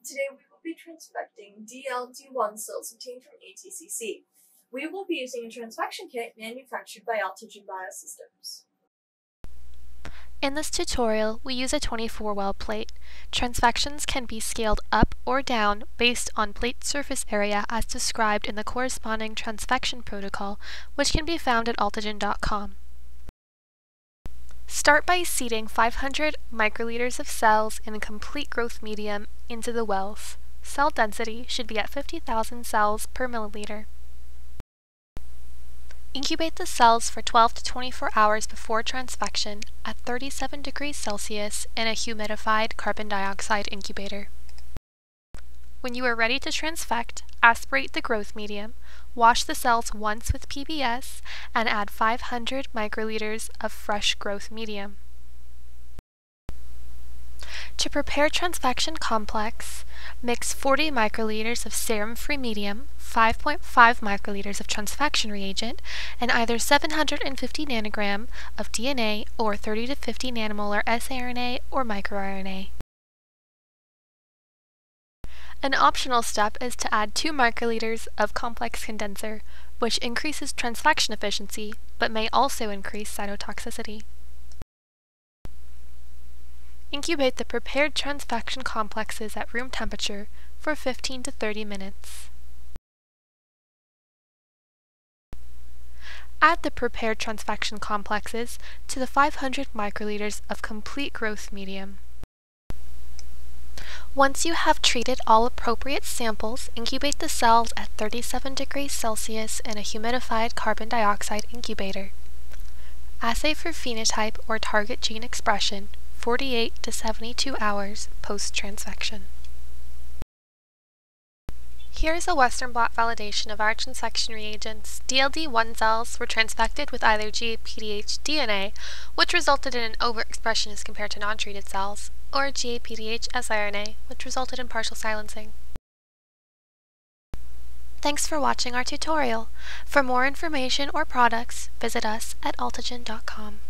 Today we will be transfecting DLD-1 cells obtained from ATCC. We will be using a transfection kit manufactured by Altogen Biosystems. In this tutorial, we use a 24-well plate. Transfections can be scaled up or down based on plate surface area as described in the corresponding transfection protocol, which can be found at altogen.com. Start by seeding 500 microliters of cells in a complete growth medium into the wells. Cell density should be at 50,000 cells per milliliter. Incubate the cells for 12 to 24 hours before transfection at 37 degrees Celsius in a humidified carbon dioxide incubator. When you are ready to transfect, aspirate the growth medium, wash the cells once with PBS, and add 500 microliters of fresh growth medium. To prepare transfection complex, mix 40 microliters of serum-free medium, 5.5 microliters of transfection reagent, and either 750 nanogram of DNA or 30 to 50 nanomolar siRNA or microRNA. An optional step is to add 2 microliters of complex condenser, which increases transfection efficiency, but may also increase cytotoxicity. Incubate the prepared transfection complexes at room temperature for 15 to 30 minutes. Add the prepared transfection complexes to the 500 microliters of complete growth medium. Once you have treated all appropriate samples, incubate the cells at 37 degrees Celsius in a humidified carbon dioxide incubator. Assay for phenotype or target gene expression 48 to 72 hours post-transfection. Here is a Western blot validation of our transfection reagents. DLD-1 cells were transfected with either GAPDH DNA, which resulted in an overexpression as compared to non-treated cells, or GAPDH siRNA, which resulted in partial silencing. Thanks for watching our tutorial. For more information or products, visit us at altogen.com.